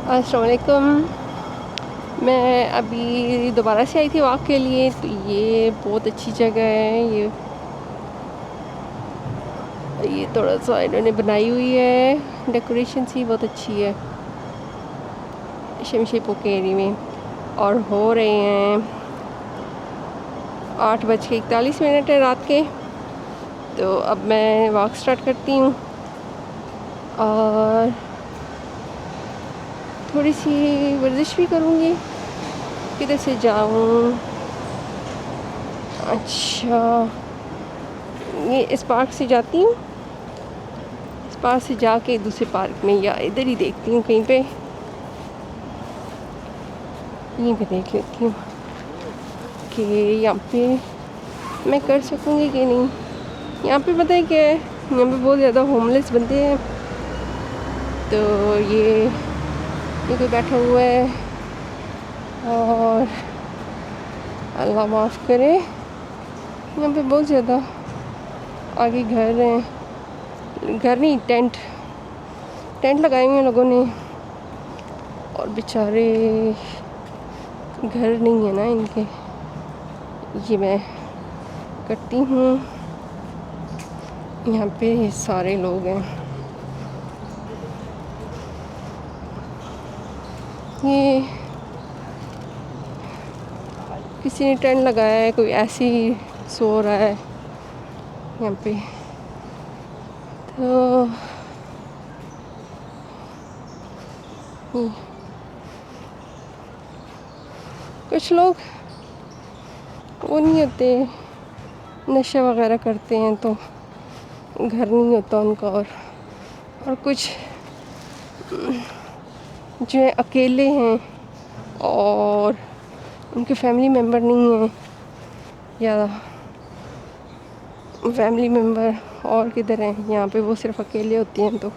अस्सलाम वालेकुम। मैं अभी दोबारा से आई थी वॉक के लिए, तो ये बहुत अच्छी जगह है। ये थोड़ा सा इन्होंने बनाई हुई है, डेकोरेशन सी बहुत अच्छी है शमशेरपुर के एरिया में। और हो रहे हैं 8:41 है रात के। तो अब मैं वॉक स्टार्ट करती हूँ और थोड़ी सी वर्जिश भी करूँगी। किधर से जाऊँ? अच्छा, ये इस पार्क से जाती हूँ। इस पार्क से जाके दूसरे पार्क में या इधर ही देखती हूँ, कहीं पे यहीं पे देख लेती हूँ कि यहाँ पे मैं कर सकूँगी कि नहीं। यहाँ पे पता है क्या है, यहाँ पे बहुत ज़्यादा होमलेस बंदे हैं। तो ये कोई बैठा हुआ है और अल्लाह माफ़ करे, यहाँ पे बहुत ज़्यादा आगे घर हैं। घर नहीं, टेंट लगाए हुए हैं लोगों ने, और बेचारे घर नहीं है ना इनके। ये मैं करती हूँ, यहाँ पे सारे लोग हैं। ये किसी ने टेंट लगाया है, कोई ऐसे ही सो रहा है यहाँ पे। तो कुछ लोग वो नहीं होते, नशा वगैरह करते हैं, तो घर नहीं होता उनका। और कुछ जो है अकेले हैं और उनके फैमिली मेम्बर नहीं हैं, या फैमिली मेम्बर और किधर हैं, यहाँ पे वो सिर्फ अकेले होते हैं। तो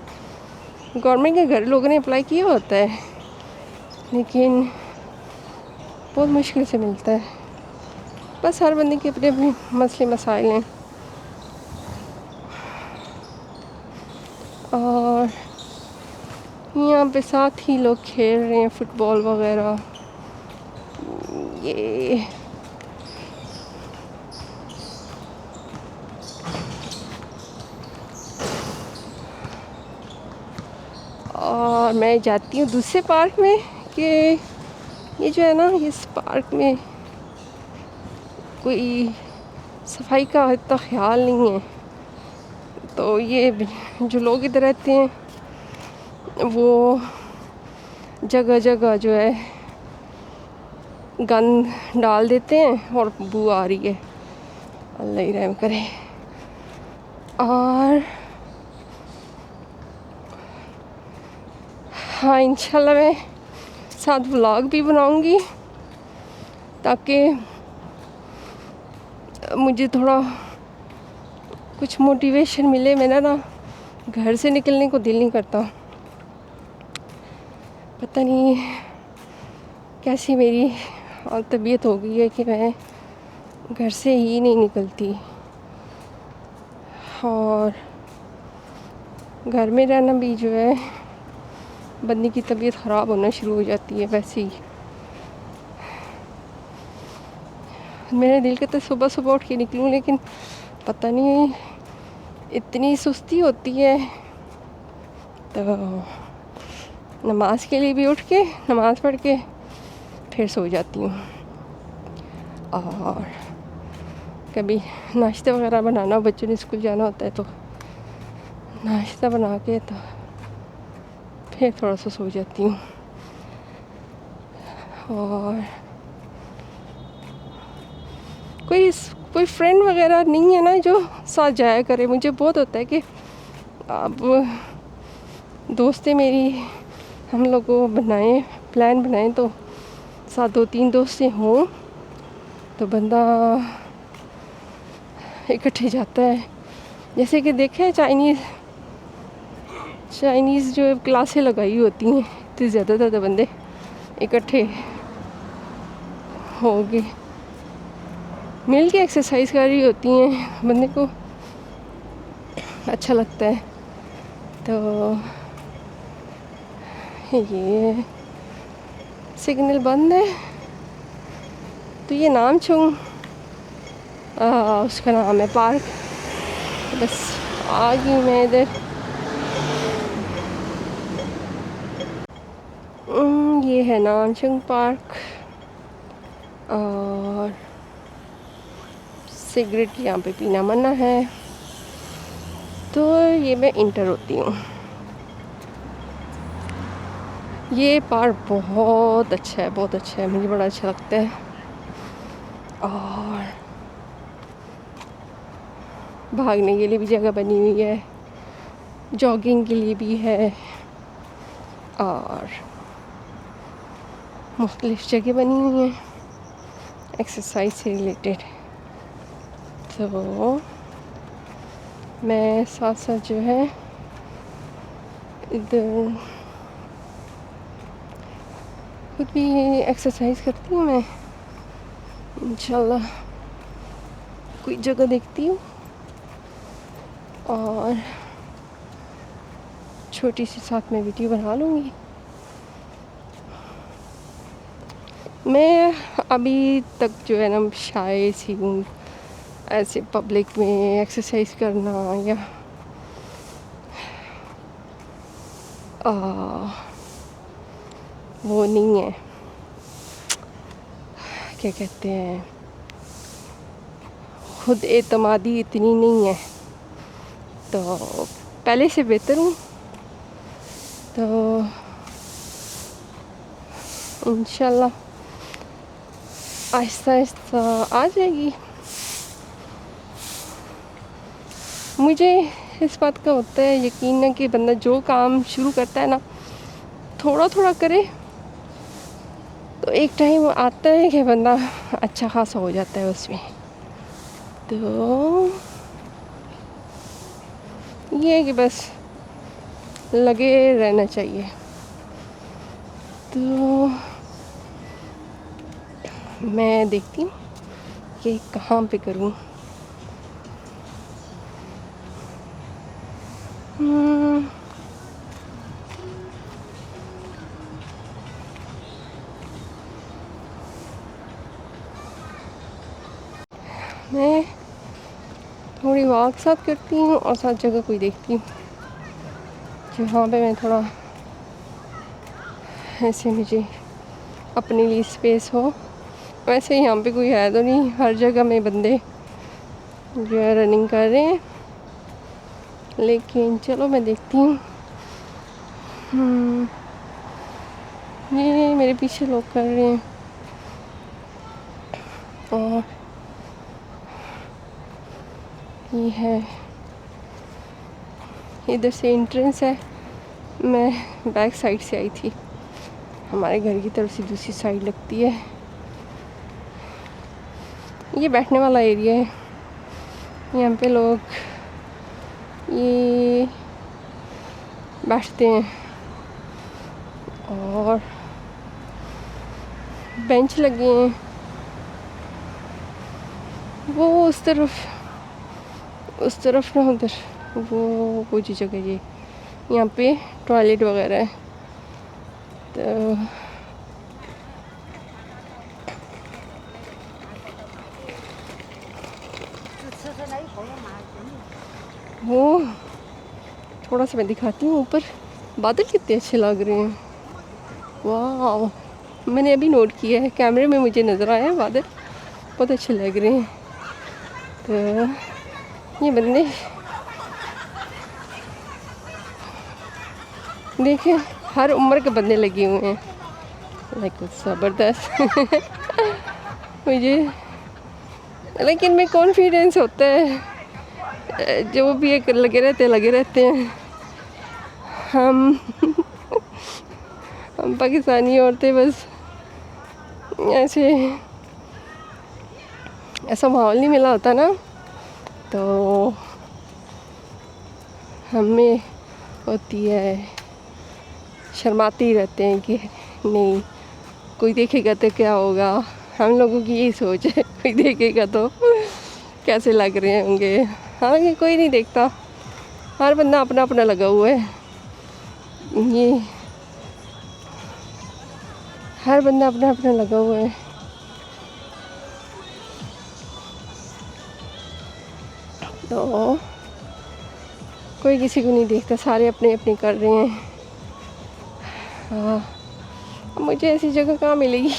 गवर्नमेंट के घर लोगों ने अप्लाई किया होता है, लेकिन बहुत मुश्किल से मिलता है। बस हर बंदे के अपने अपने मसले मसाइल हैं। और यहाँ पे साथ ही लोग खेल रहे हैं फुटबॉल वगैरह। ये और मैं जाती हूँ दूसरे पार्क में कि ये जो है ना, इस पार्क में कोई सफाई का इतना ख्याल नहीं है। तो ये जो लोग इधर रहते हैं वो जगह जगह जो है गंद डाल देते हैं और बू आ रही है, अल्लाह ही रहम करे। और हाँ, इंशाल्लाह मैं साथ व्लॉग भी बनाऊंगी, ताकि मुझे थोड़ा कुछ मोटिवेशन मिले। मेरा ना घर से निकलने को दिल नहीं करता, पता नहीं कैसी मेरी तबीयत हो गई है कि मैं घर से ही नहीं निकलती। और घर में रहना भी जो है, बंदे की तबीयत ख़राब होना शुरू हो जाती है वैसे ही। मेरे दिल करता है सुबह सुबह उठ के निकलूँ, लेकिन पता नहीं इतनी सुस्ती होती है। तो नमाज के लिए भी उठ के नमाज पढ़ के फिर सो जाती हूँ। और कभी नाश्ता वगैरह बनाना, बच्चों ने स्कूल जाना होता है तो नाश्ता बना के तो फिर थोड़ा सा सो जाती हूँ। और कोई फ्रेंड वगैरह नहीं है ना जो साथ जाया करे। मुझे बहुत होता है कि अब दोस्तें मेरी, हम लोग को प्लान बनाएं तो साथ 2-3 दोस्तें हों तो बंदा इकट्ठे जाता है। जैसे कि देखें चाइनीज़ जो क्लासें लगाई होती हैं, तो ज़्यादा बंदे इकट्ठे हो गए मिल के एक्सरसाइज कर रही होती हैं, बंदे को अच्छा लगता है। तो ये सिग्नल बंद है, तो ये नाम छूँ उसका नाम है पार्क। बस आ गई मैं इधर। ये है नामचुंग पार्क, और सिगरेट यहाँ पे पीना मना है, तो ये मैं इंटर होती हूँ। ये पार्क बहुत अच्छा है, बहुत अच्छा है, मुझे बड़ा अच्छा लगता है। और भागने के लिए भी जगह बनी हुई है, जॉगिंग के लिए भी है, और मुख्तलिफ जगह बनी हुई हैं एक्सरसाइज से रिलेटेड। तो मैं साथ साथ जो है इधर खुद भी एक्सरसाइज करती हूँ मैं। इंशाल्लाह कोई जगह देखती हूँ और छोटी सी साथ में वीडियो बना लूँगी। मैं अभी तक जो है ना शाय सी हूँ ऐसे पब्लिक में एक्सरसाइज करना, या वो नहीं है, क्या कहते हैं, खुद एतमादी इतनी नहीं है। तो पहले से बेहतर हूँ, तो इंशाल्लाह आहिस्ता आहिस्ता आ जाएगी। मुझे इस बात का होता है यकीन है कि बंदा जो काम शुरू करता है ना, थोड़ा थोड़ा करे तो एक टाइम आता है कि बंदा अच्छा खासा हो जाता है उसमें। तो ये है कि बस लगे रहना चाहिए। तो मैं देखती हूँ कि कहाँ पे करूँ। मैं थोड़ी वॉक साथ करती हूँ और साथ जगह कोई देखती हूँ जहाँ पे मैं थोड़ा ऐसे मुझे अपने लिए स्पेस हो। वैसे यहाँ पे कोई है तो नहीं, हर जगह में बंदे जो है रनिंग कर रहे हैं, लेकिन चलो मैं देखती हूँ। ये मेरे पीछे लोग कर रहे हैं, और ये है इधर से एंट्रेंस है। मैं बैक साइड से आई थी, हमारे घर की तरफ से दूसरी साइड लगती है। ये बैठने वाला एरिया है, यहाँ पे लोग ये बैठते हैं, और बेंच लगे हैं वो उस तरफ ना, उधर वो जी जगह, ये यहाँ पे टॉयलेट वगैरह है। तो वो थोड़ा सा मैं दिखाती हूँ, ऊपर बादल कितने अच्छे लग रहे हैं। वाह, मैंने अभी नोट किया है, कैमरे में मुझे नज़र आया बादल बहुत अच्छे लग रहे हैं। तो ये बंदे देखें, हर उम्र के बंदे लगे हुए हैं, लाइक ज़बरदस्त। मुझे लेकिन में कॉन्फिडेंस होता है, जो भी एक लगे रहते हैं। हम पाकिस्तानी औरतें बस ऐसा माहौल नहीं मिला होता ना, तो हमें होती है, शर्माते ही रहते हैं कि नहीं कोई देखेगा तो क्या होगा। हम लोगों की यही सोच है, कोई देखेगा तो कैसे लग रहे होंगे। हालांकि कोई नहीं देखता, हर बंदा अपना अपना लगा हुआ है। ये हर बंदा अपना अपना लगा हुआ है। तो कोई किसी को नहीं देखता, सारे अपने अपने कर रहे हैं। हाँ, मुझे ऐसी जगह कहाँ मिलेगी।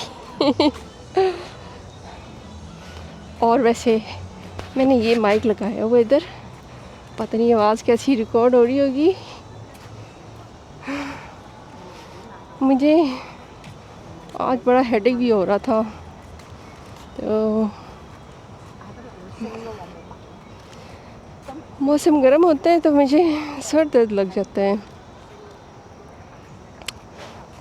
और वैसे मैंने ये माइक लगाया हुआ इधर, पता नहीं आवाज़ कैसी रिकॉर्ड हो रही होगी। मुझे आज बड़ा हेडेक भी हो रहा था, तो मौसम गर्म होता है तो मुझे सर दर्द लग जाता है।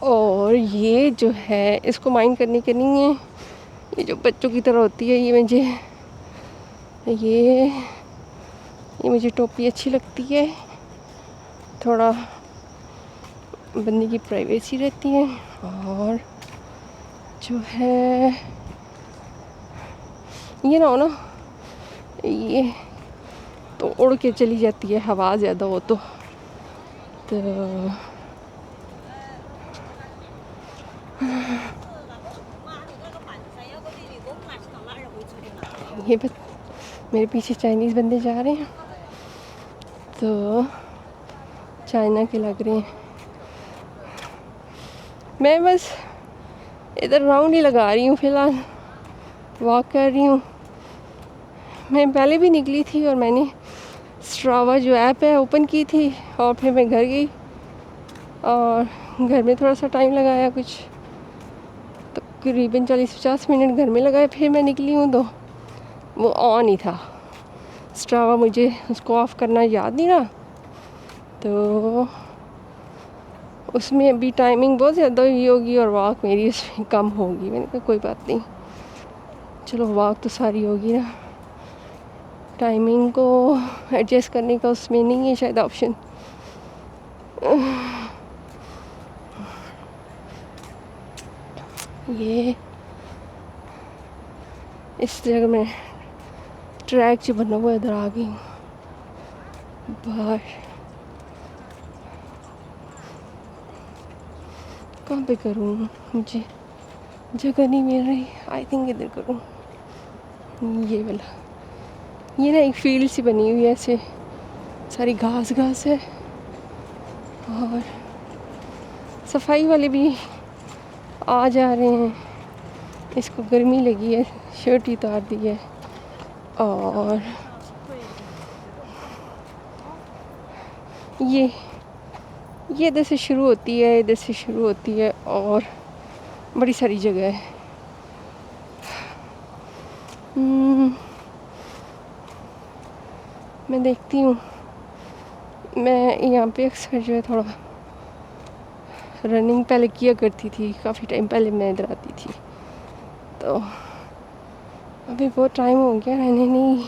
और ये जो है इसको माइंड करने के नहीं है, ये जो बच्चों की तरह होती है, ये मुझे टोपी अच्छी लगती है, थोड़ा बंदे की प्राइवेसी रहती है। और जो है ये ना हो ना, ये तो उड़ के चली जाती है हवा ज़्यादा हो तो ये मेरे पीछे चाइनीज़ बंदे जा रहे हैं, तो चाइना के लग रहे हैं। मैं बस इधर राउंड ही लगा रही हूँ, फ़िलहाल वॉक कर रही हूँ। मैं पहले भी निकली थी और मैंने स्ट्रावा जो ऐप है ओपन की थी, और फिर मैं घर गई और घर में थोड़ा सा टाइम लगाया, कुछ तकरीबन 40-50 मिनट घर में लगाए, फिर मैं निकली हूँ तो वो ऑन ही था स्ट्रावा, मुझे उसको ऑफ़ करना याद नहीं रहा, तो उसमें अभी टाइमिंग बहुत ज़्यादा हुई होगी और वॉक मेरी उसमें कम होगी। मैंने कहा कोई बात नहीं, चलो वॉक तो सारी होगी ना, टाइमिंग को एडजस्ट करने का उसमें नहीं है शायद ऑप्शन। ये इस जगह में ट्रैक जो बना हुआ इधर आ गई बाहर। कहाँ पे करूँ, मुझे जगह नहीं मिल रही। आई थिंक इधर करूँ, ये वाला। ये ना एक फील्ड सी बनी हुई है, ऐसे सारी घास घास है, और सफाई वाले भी आ जा रहे हैं। इसको गर्मी लगी है, शर्ट ही उतार दी है। और ये इधर से शुरू होती है, इधर से शुरू होती है, और बड़ी सारी जगह है। मैं देखती हूँ, मैं यहाँ पे अक्सर जो है थोड़ा रनिंग पहले किया करती थी, काफ़ी टाइम पहले मैं इधर आती थी, तो अभी बहुत टाइम हो गया, मैंने नहीं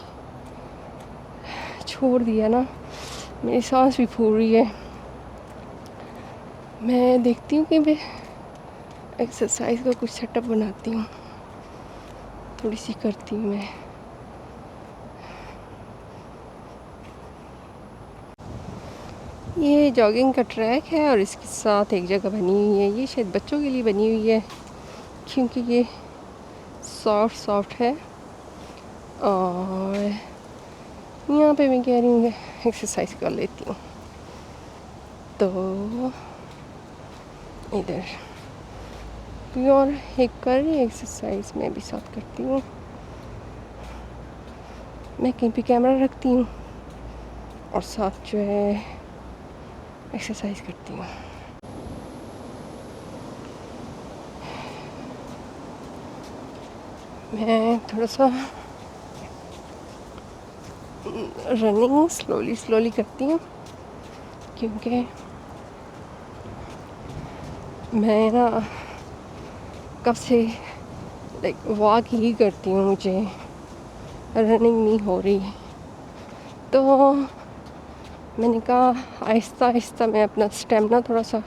छोड़ दिया ना, मेरी सांस भी फूल रही है। मैं देखती हूँ कि मैं एक्सरसाइज का कुछ सेटअप बनाती हूँ, थोड़ी सी करती हूँ मैं। ये जॉगिंग का ट्रैक है और इसके साथ एक जगह बनी हुई है, ये शायद बच्चों के लिए बनी हुई है क्योंकि ये सॉफ्ट है। और यहाँ पे मैं कह रही हूँ एक्सरसाइज कर लेती हूँ, तो इधर और एक कर रही एक्सरसाइज मैं भी साथ करती हूँ। मैं कहीं पे कैमरा रखती हूँ और साथ जो है एक्सरसाइज करती हूँ। मैं थोड़ा सा रनिंग स्लोली करती हूँ क्योंकि मैं ना कब से लाइक वॉक ही करती हूँ, मुझे रनिंग नहीं हो रही, तो मैंने कहा आहिस्ता आहिस्ता मैं अपना स्टेमिना थोड़ा सा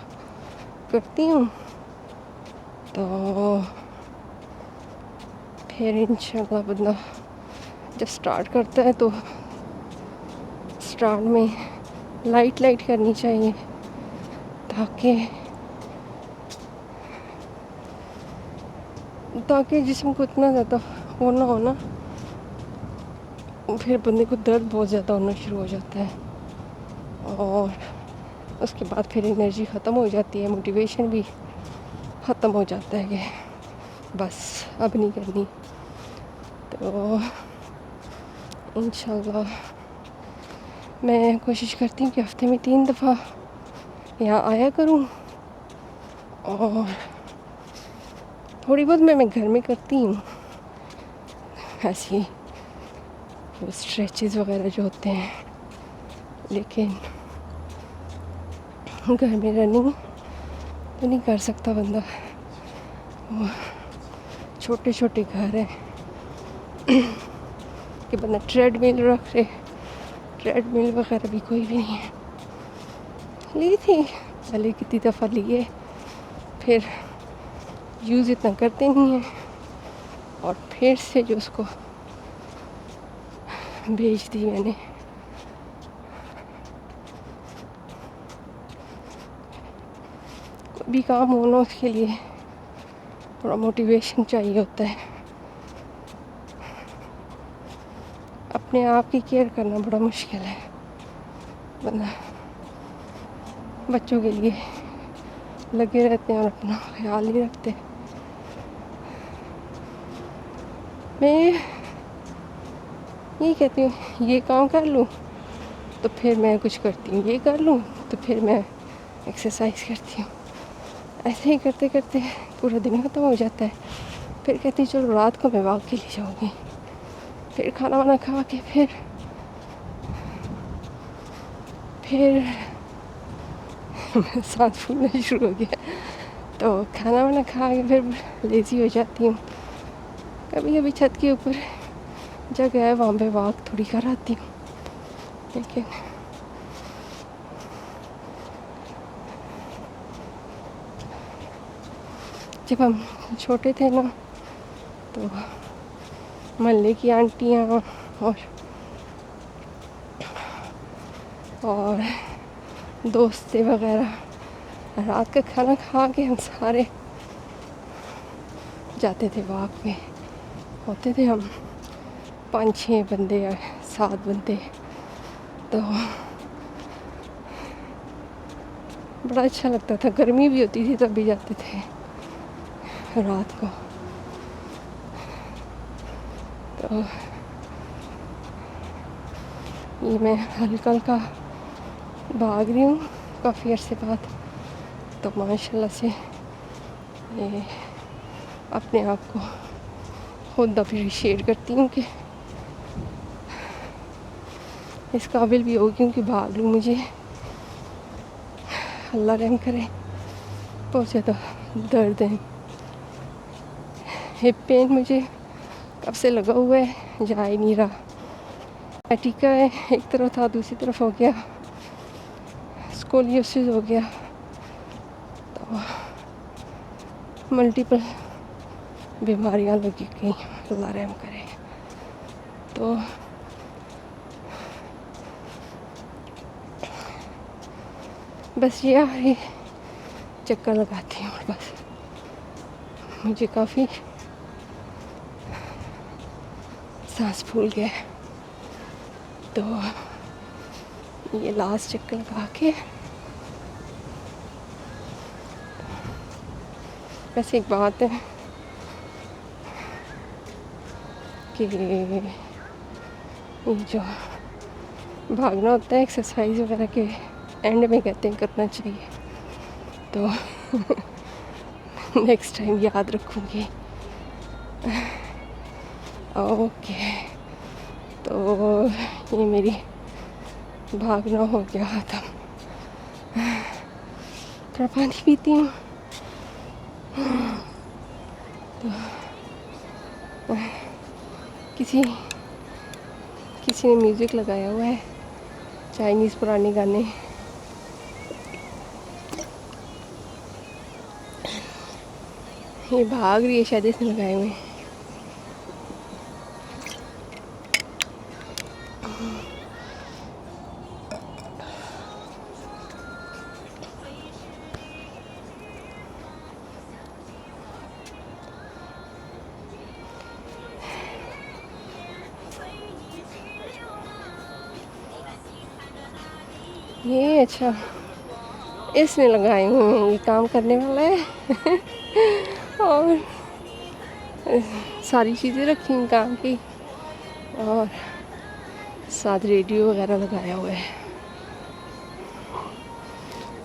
करती हूँ, तो फिर इंशाल्लाह बंदा जब स्टार्ट करता है तो स्टार्ट में लाइट करनी चाहिए ताकि ताकि जिस्म को इतना ज़्यादा वो ना हो ना, फिर बंदे को दर्द बहुत ज़्यादा होना शुरू हो जाता है और उसके बाद फिर एनर्जी ख़त्म हो जाती है, मोटिवेशन भी ख़त्म हो जाता है कि बस अब नहीं करनी। तो इंशाल्लाह मैं कोशिश करती हूँ कि हफ्ते में 3 दफ़ा यहाँ आया करूँ और थोड़ी बहुत मैं घर में करती हूँ ऐसी स्ट्रेचेस वगैरह जो होते हैं, लेकिन घर में रनिंग तो नहीं कर सकता बंदा। वो छोटे छोटे घर हैं कि बंदा ट्रेडमिल रख ले, ट्रेडमिल वगैरह भी कोई भी नहीं है। ली थी पहले कितनी दफ़ा लिए, फिर यूज़ इतना करते नहीं हैं और फिर से जो उसको बेच दी मैंने। कोई भी काम हो ना, उसके लिए थोड़ा मोटिवेशन चाहिए होता है। अपने आप की केयर करना बड़ा मुश्किल है, वरना बच्चों के लिए लगे रहते हैं और अपना ख्याल नहीं रखते। मैं ये कहती हूँ ये काम कर लूँ तो फिर मैं कुछ करती हूँ, ये कर लूँ तो फिर मैं एक्सरसाइज करती हूँ। ऐसे ही करते करते पूरा दिन ख़त्म हो जाता है। फिर कहती हूँ चलो रात को मैं वॉक के लिए जाऊँगी, फिर खाना वाना खा के फिर सांस फूलना शुरू हो गया, तो खाना वाना खा के फिर लेज़ी हो जाती हूँ। कभी कभी छत के ऊपर जगह है वहाँ पे वॉक थोड़ी कर आती हूँ, लेकिन जब हम छोटे थे ना तो मोहल्ले की आंटियाँ और दोस्तें वगैरह रात का खाना खा के हम सारे जाते थे वॉक पे। होते थे हम 5-6 बंदे या 7 बंदे, तो बड़ा अच्छा लगता था। गर्मी भी होती थी तब भी जाते थे रात को। तो ये मैं हल्का हल्का भाग रही हूँ काफ़ी अरसे बाद, तो माशाल्लाह से ये अपने आप को खुद अप्रिशिएट करती हूँ कि इस काबिल भी हो क्योंकि भाग लूँ। मुझे अल्लाह रहम करे, बहुत ज़्यादा दर्द है। हिप पेन मुझे कब से लगा हुआ है, जा ही नहीं रहा। टीका है, एक तरफ था दूसरी तरफ हो गया, स्कोलियोसिस हो गया, तो मल्टीपल बीमारियां लगी गई, अल्लाह रहम करे। तो बस ये चक्कर लगाती हूँ, बस मुझे काफ़ी सांस फूल गया, तो ये लास्ट चक्कर लगा के वैसे एक बात है कि ये जो भागना होता है एक्सरसाइज वगैरह के एंड में कहते हैं करना चाहिए, तो नेक्स्ट टाइम याद रखूँगी। ओके, तो ये मेरी भागना हो गया ख़त्म। थोड़ा पानी पीती हूँ। तो किसी ने म्यूज़िक लगाया हुआ है, चाइनीज़ पुराने गाने। ये भाग रही है, शायद इसने लगाए हुए हैं। ये अच्छा, इसने लगाए हुए हैं, ये काम करने वाला है। और सारी चीज़ें रखी हैं काम की, और साथ रेडियो वगैरह लगाया हुआ है।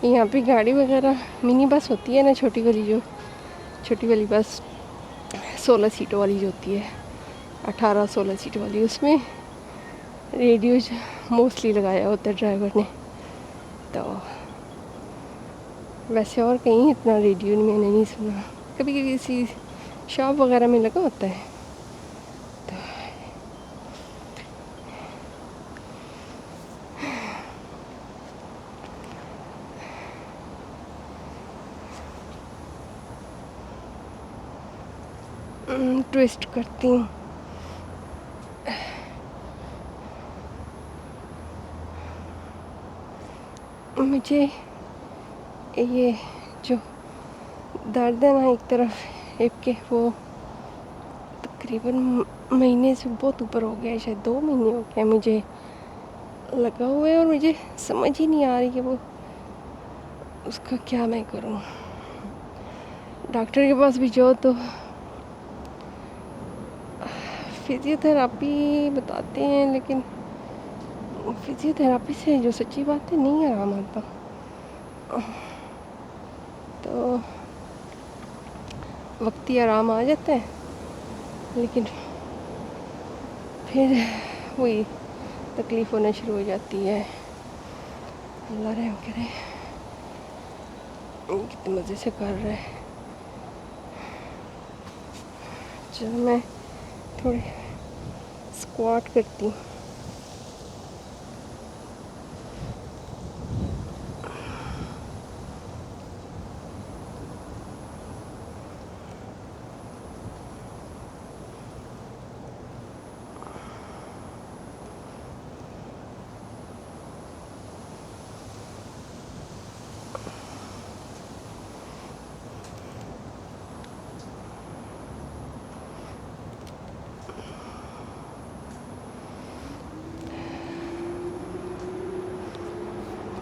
यहाँ पे गाड़ी वगैरह, मिनी बस होती है ना छोटी वाली, जो छोटी वाली बस 16 सीटों वाली जो होती है, 18-16 सीट वाली, उसमें रेडियो मोस्टली लगाया होता है ड्राइवर ने। तो वैसे और कहीं इतना रेडियो मैंने नहीं सुना, कभी कभी किसी शॉप वगैरह में लगा होता है। ट्विस्ट करती हूँ। मुझे ये जो दर्द है ना एक तरफ हिप के, वो तकरीबन महीने से बहुत ऊपर हो गया है, शायद 2 महीने हो गए मुझे लगा हुआ है, और मुझे समझ ही नहीं आ रही कि वो उसका क्या मैं करूं। डॉक्टर के पास भी जाओ तो फिजियोथेरापी बताते हैं, लेकिन फिजियोथेरापी से जो सच्ची बात है नहीं आराम आता। तो वक्ती आराम आ जाता है, लेकिन फिर वही तकलीफ़ होना शुरू हो जाती है। अल्लाह रहम करे, कितने मज़े से कर रहे हैं। चलो मैं थोड़ी स्क्वाट करती हूँ।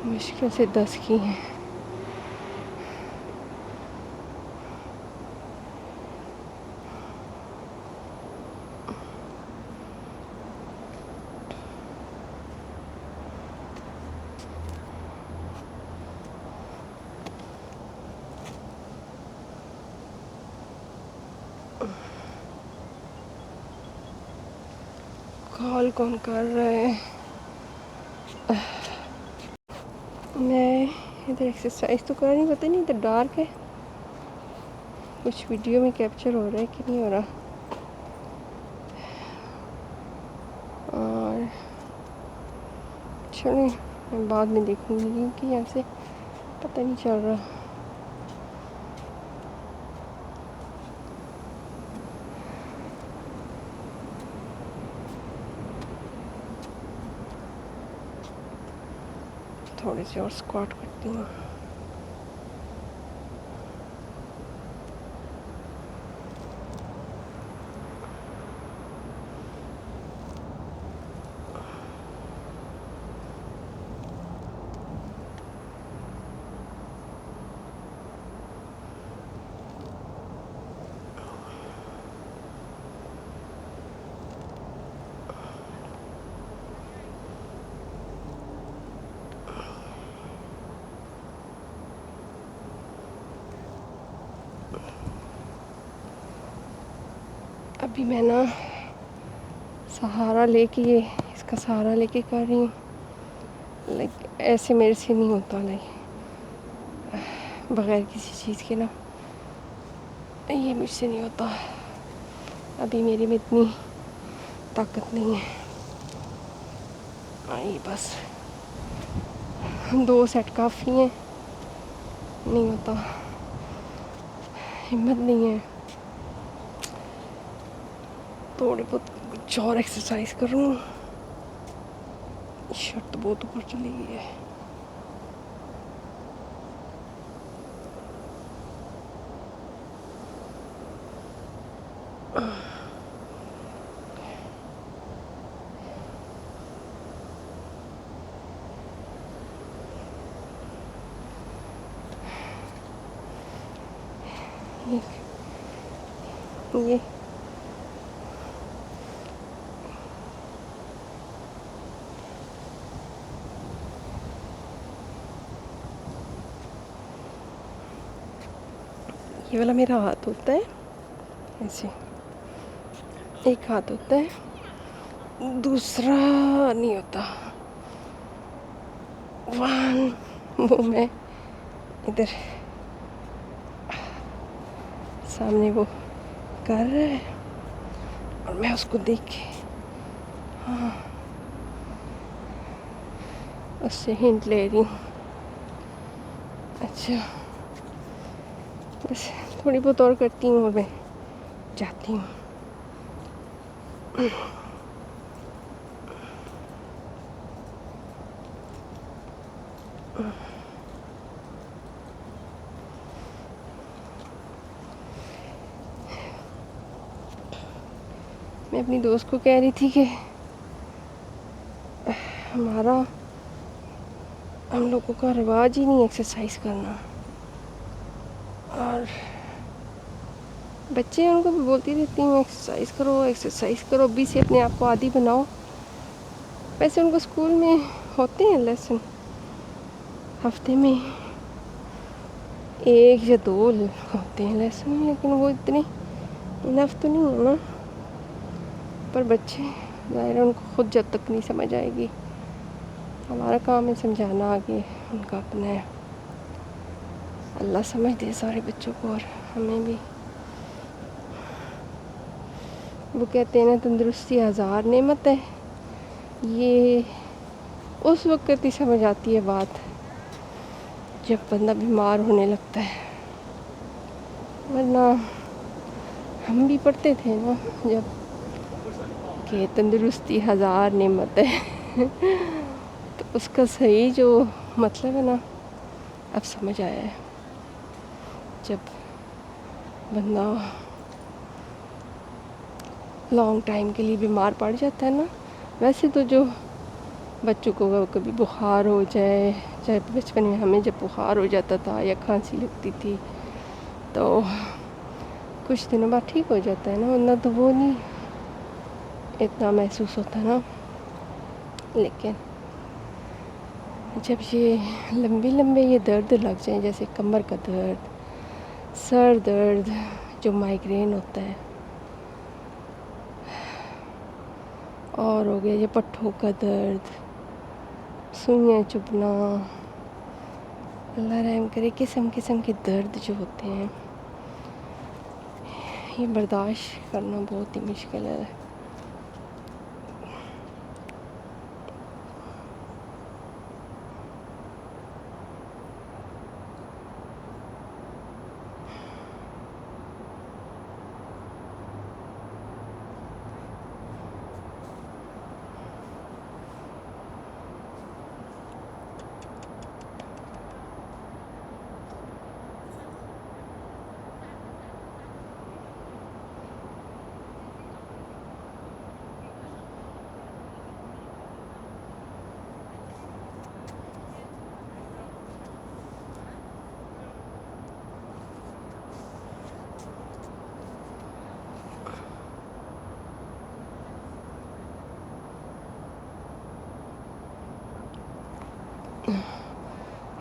मुश्किल से 10 की हैं। कॉल कौन कर रहा है? मैं इधर एक्सरसाइज तो कर रही, पता नहीं इधर डार्क है, कुछ वीडियो में कैप्चर हो रहा है कि नहीं हो रहा। और चलो मैं बाद में देखूंगी, क्योंकि यहाँ से पता नहीं चल रहा। थोड़े से और स्क्वाट करती हूँ। अभी मैं ना सहारा लेके, ये इसका सहारा लेके कर रही हूँ। लाइक ऐसे मेरे से नहीं होता, लाइक बगैर किसी चीज़ के ना, ये मुझसे नहीं होता। अभी मेरे में इतनी ताकत नहीं है। ये बस 2 सेट काफ़ी हैं, नहीं होता, हिम्मत नहीं है। थोड़ी बहुत कुछ और एक्सरसाइज करूँ। शर्ट तो बहुत ऊपर चली गई है। ये ये ये वाला मेरा हाथ होता है ऐसे, एक हाथ होता है, दूसरा नहीं होता। वन वो मैं इधर सामने वो कर रहा है और मैं उसको देख के हाँ उससे हिंट ले रही हूँ। अच्छा बस थोड़ी बहुत और करती हूँ और मैं जाती हूँ। मैं अपनी दोस्त को कह रही थी कि हमारा हम लोगों का रिवाज ही नहीं एक्सरसाइज करना, और बच्चे उनको भी बोलती रहती हूँ एक्सरसाइज करो, अभी से अपने आप को आदी बनाओ। वैसे उनको स्कूल में होते हैं लेसन, हफ्ते में 1 या 2 होते हैं लेसन, लेकिन वो इतने इनफ तो नहीं है ना। पर बच्चे ज़ाहिर है उनको खुद जब तक नहीं समझ आएगी, हमारा काम है समझाना, आगे उनका अपना है। अल्लाह समझ दे सारे बच्चों को और हमें भी। वो कहते हैं ना तंदुरुस्ती हज़ार नेमत है, ये उस वक्त ही समझ आती है बात जब बंदा बीमार होने लगता है। वरना हम भी पढ़ते थे ना जब कि तंदुरुस्ती हज़ार नेमत है तो उसका सही जो मतलब है ना अब समझ आया है। जब बंदा लॉन्ग टाइम के लिए बीमार पड़ जाता है ना, वैसे तो जो बच्चों को कभी बुखार हो जाए, चाहे बचपन में हमें जब बुखार हो जाता था या खांसी लगती थी तो कुछ दिनों बाद ठीक हो जाता है ना, वरना तो वो नहीं इतना महसूस होता ना। लेकिन जब ये लंबे लंबे ये दर्द लग जाए, जैसे कमर का दर्द, सर दर्द, जो माइग्रेन होता है, और हो गया ये पट्टों का दर्द, सुइयाँ चुभना, अल्लाह रहम करे, किस्म किस्म के दर्द जो होते हैं ये बर्दाश्त करना बहुत ही मुश्किल है।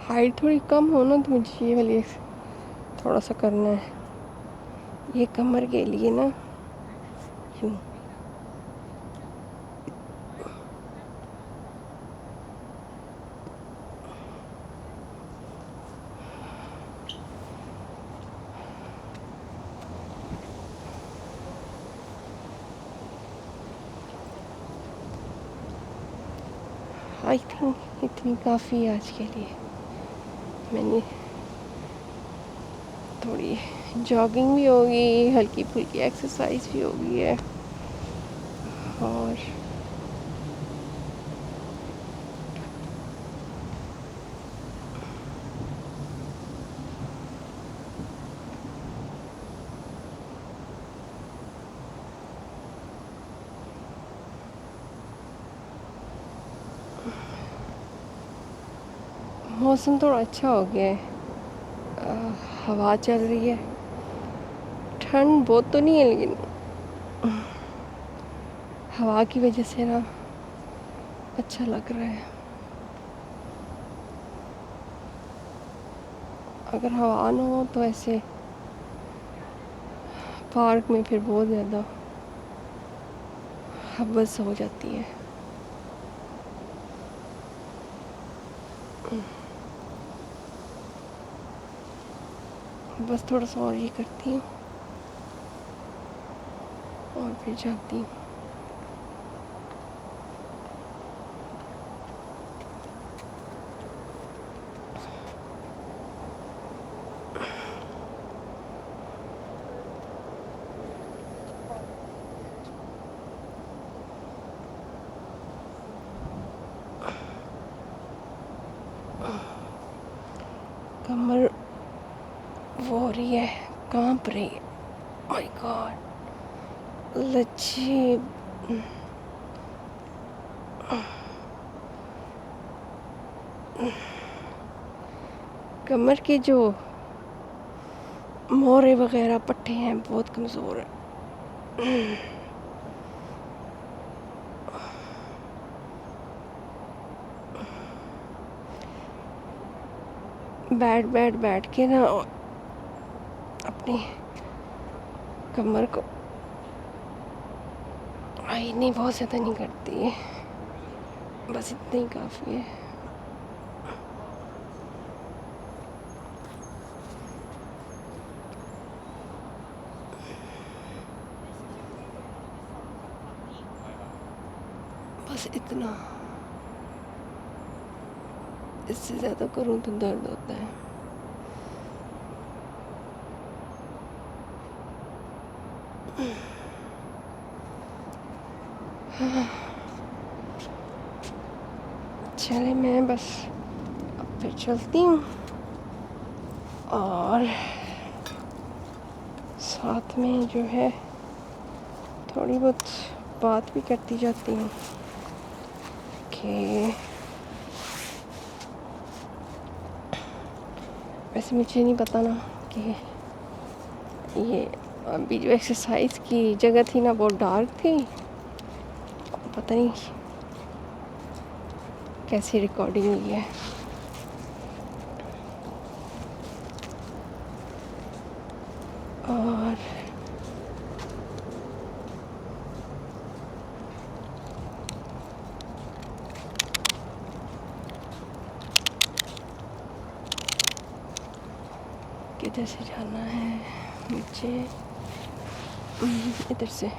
हाइट थोड़ी कम हो ना तो मुझे ये वाली थोड़ा सा करना है, ये कमर के लिए ना यूँ। आई थिंक इतनी काफ़ी है आज के लिए। मैंने थोड़ी जॉगिंग भी होगी, हल्की फुल्की एक्सरसाइज भी होगी है, और मौसम थोड़ा अच्छा हो गया है, हवा चल रही है ठंड बहुत तो नहीं है, लेकिन हवा की वजह से ना अच्छा लग रहा है। अगर हवा ना हो तो ऐसे पार्क में फिर बहुत ज़्यादा हवस हो जाती है। बस थोड़ा सा और ये करती हूँ और फिर जाती हूँ। कमर वो हो रही है, कांप रही है। माय गॉड, लच्छी। कमर के जो मोरे वगैरह पट्टे हैं बहुत कमज़ोर है। बैठ के ना अपनी कमर को आई नहीं, बहुत ज़्यादा नहीं करती है, बस इतना ही काफ़ी है। बस इतना, इससे ज़्यादा करूँ तो दर्द होता है। चले, मैं बस अब फिर चलती हूँ और साथ में जो है थोड़ी बहुत बात भी करती जाती हूँ कि वैसे मुझे नहीं पता ना कि ये अभी जो एक्सरसाइज की जगह थी ना बहुत डार्क थी, पता नहीं कैसी रिकॉर्डिंग हुई है। और किधर से जाना है मुझे? इधर से।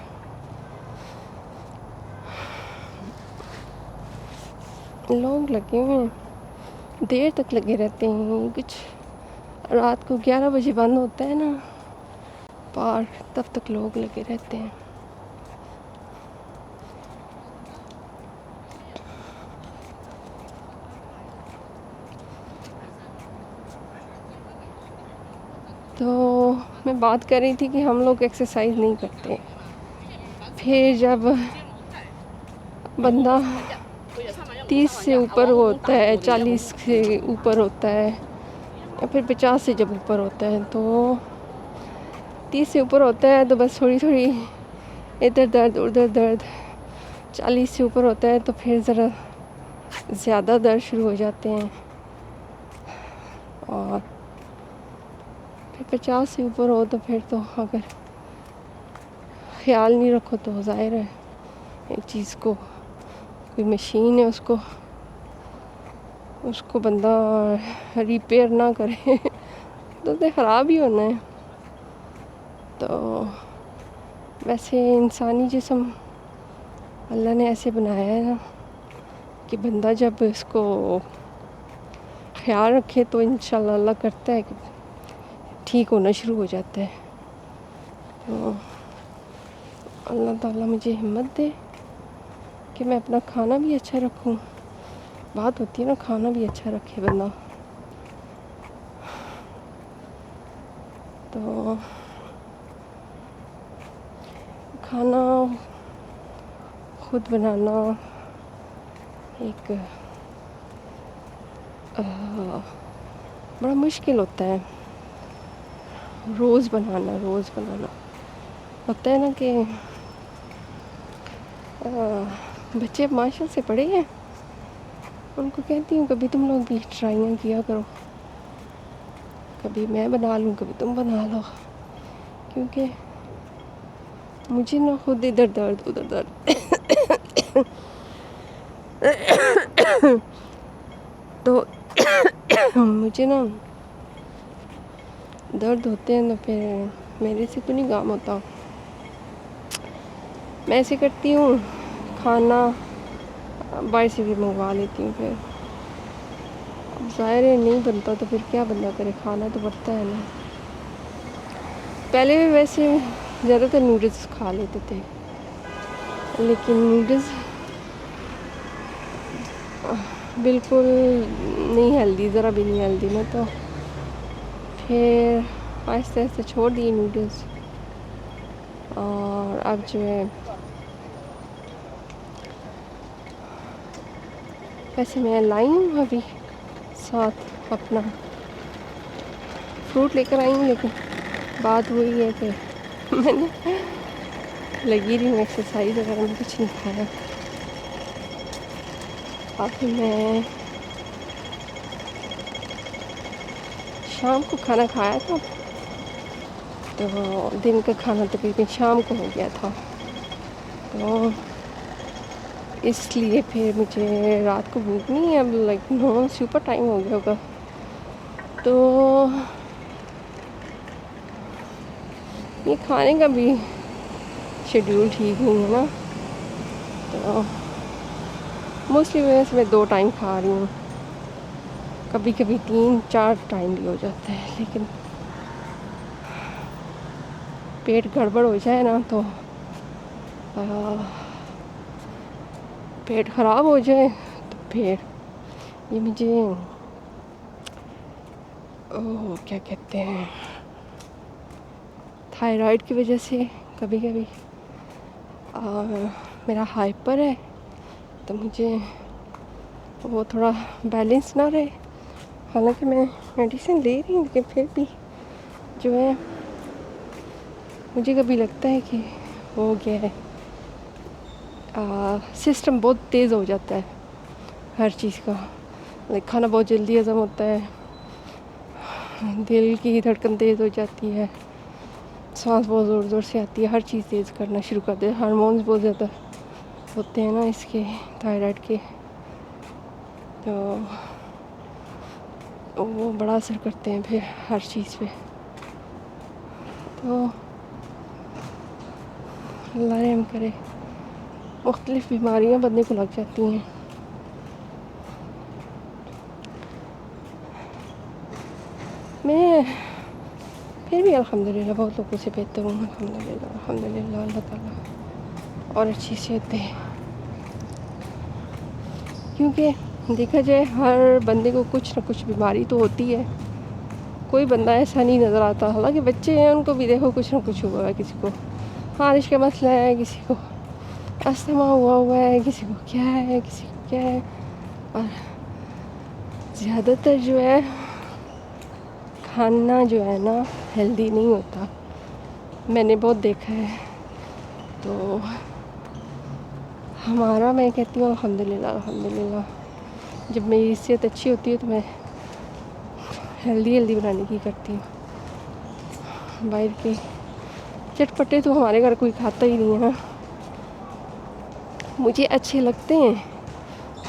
लोग लगे हुए हैं, देर तक लगे रहते हैं। कुछ रात को 11 बजे बंद होता है ना पार्क, तब तक लोग लगे रहते हैं। तो मैं बात कर रही थी कि हम लोग एक्सरसाइज नहीं करते। फिर जब बंदा 30 से ऊपर होता है, 40 से ऊपर होता है, या फिर 50 से जब ऊपर होता है, तो 30 से ऊपर होता है तो बस थोड़ी थोड़ी इधर दर्द उधर दर्द। 40 से ऊपर होता है तो फिर ज़रा ज़्यादा दर्द शुरू हो जाते हैं, और फिर 50 से ऊपर हो तो फिर तो अगर ख्याल नहीं रखो तो ज़ाहिर है एक चीज़ को, कोई मशीन है उसको बंदा रिपेयर ना करे तो ख़राब ही होना है। तो वैसे इंसानी जिस्म अल्लाह ने ऐसे बनाया है ना कि बंदा जब इसको ख्याल रखे तो इंशाल्लाह अल्लाह करता है कि ठीक होना शुरू हो जाता है। तो अल्लाह ताला मुझे हिम्मत दे कि मैं अपना खाना भी अच्छा रखूं। बात होती है ना, खाना भी अच्छा रखे बंदा। तो खाना खुद बनाना एक बड़ा मुश्किल होता है। रोज़ बनाना होता है ना कि बच्चे अब माशा से पढ़े हैं, उनको कहती हूँ कभी तुम लोग भी ट्राइयाँ किया करो, कभी मैं बना लूँ कभी तुम बना लो, क्योंकि मुझे ना खुद इधर दर्द उधर दर्द तो मुझे ना दर्द होते हैं, तो फिर मेरे से तो नहीं काम होता। मैं ऐसे करती हूँ, खाना बाहर से भी मंगवा लेती हूँ। फिर अब ज़ाहिर है नहीं बनता तो फिर क्या बंदा करे, खाना तो पड़ता है ना। पहले भी वैसे ज़्यादातर नूडल्स खा लेते थे, लेकिन नूडल्स बिल्कुल नहीं हेल्दी, ज़रा भी नहीं हेल्दी ना, तो फिर आहिस्ते आहिस्ते छोड़ दिए नूडल्स। और अब जो है, वैसे मैं लाई हूँ अभी साथ अपना फ्रूट लेकर आई हूँ, लेकिन बात वही है कि मैंने लगी रही हूँ एक्सरसाइज वगैरह में, कुछ नहीं खाया। अब मैं शाम को खाना खाया था, तो दिन का खाना तकरीबन शाम को हो गया था, तो इसलिए फिर मुझे रात को भूख नहीं है। अब लाइक 9 से ऊपर टाइम हो गया होगा, तो ये खाने का भी शेड्यूल ठीक नहीं है ना। तो मोस्टली मैं 2 टाइम खा रही हूँ, कभी कभी 3-4 टाइम भी हो जाता है, लेकिन पेट गड़बड़ हो जाए ना तो पेट ख़राब हो जाए तो फिर ये मुझे क्या कहते हैं, थायराइड की वजह से कभी कभी मेरा हाइपर है, तो मुझे वो थोड़ा बैलेंस ना रहे। हालांकि मैं मेडिसिन ले रही हूँ, लेकिन फिर भी जो है मुझे कभी लगता है कि हो गया है, सिस्टम बहुत तेज़ हो जाता है हर चीज़ का। लाइक खाना बहुत जल्दी हज़म होता है, दिल की धड़कन तेज़ हो जाती है, सांस बहुत ज़ोर ज़ोर से आती है, हर चीज़ तेज़ करना शुरू कर दे। हार्मोन्स बहुत ज़्यादा होते हैं ना इसके, थायराइड के, तो वो बड़ा असर करते हैं फिर हर चीज़ पे। तो अल्लाह रहम करे, मुख्तलिफ़ बीमारियाँ बंदे को लग जाती हैं। मैं फिर भी अल्हम्दुलिल्लाह बहुत लोगों से बेहतर हूँ, अल्हम्दुलिल्लाह अल्लाह ताला और अच्छी सेहत दे। क्योंकि देखा जाए हर बंदे को कुछ ना कुछ बीमारी तो होती है, कोई बंदा ऐसा नहीं नज़र आता। हालांकि बच्चे हैं, उनको भी देखो कुछ ना कुछ हुआ है, किसी को खारिश का मसला है, किसी को अस्थमा हुआ है, किसी को क्या है, किसी को क्या है। और ज़्यादातर जो है खाना जो है ना हेल्दी नहीं होता, मैंने बहुत देखा है। तो हमारा, मैं कहती हूँ अल्हम्दुलिल्लाह अल्हम्दुलिल्लाह, जब मेरी सेहत अच्छी होती है तो मैं हेल्दी बनाने की करती हूँ। बाहर के चटपटे तो हमारे घर कोई खाता ही नहीं है ना। मुझे अच्छे लगते हैं,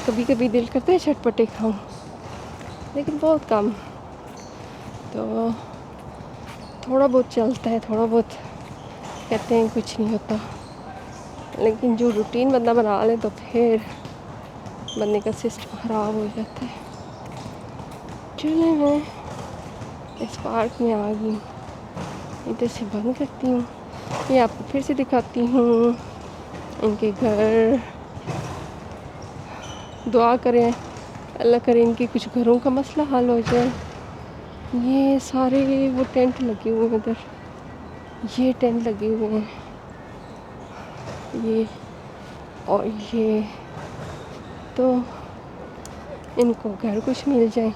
कभी कभी दिल करता है चटपटे खाऊं, लेकिन बहुत कम। तो थोड़ा बहुत चलता है, थोड़ा बहुत कहते हैं कुछ नहीं होता, लेकिन जो रूटीन बंदा बना ले तो फिर बंदे का सिस्टम ख़राब हो जाता है। चलिए मैं इस पार्क में आ गई, इधर से बंद करती हूँ, ये आपको फिर से दिखाती हूँ इनके घर। दुआ करें अल्लाह करे इनके कुछ घरों का मसला हल हो जाए। ये सारे वो टेंट लगे हुए हैं इधर, ये टेंट लगे हुए हैं, ये और ये, तो इनको घर कुछ मिल जाए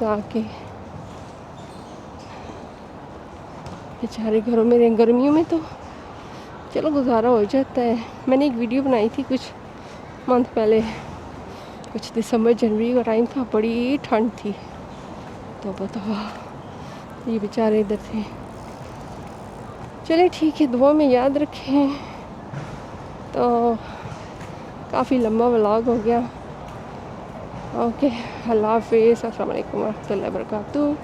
ताकि बेचारे घरों में रहें। गर्मियों में तो चलो गुजारा हो जाता है। मैंने एक वीडियो बनाई थी कुछ मंथ पहले, कुछ दिसंबर जनवरी का टाइम था, बड़ी ठंड थी, तो बताओ ये बेचारे इधर थे। चलिए ठीक है, दुआ में याद रखें। तो काफ़ी लंबा व्लॉग हो गया। ओके, अल्लाह हाफिज़, अस्सलाम वालेकुम रहमतुल्लाहि व बरकातहू।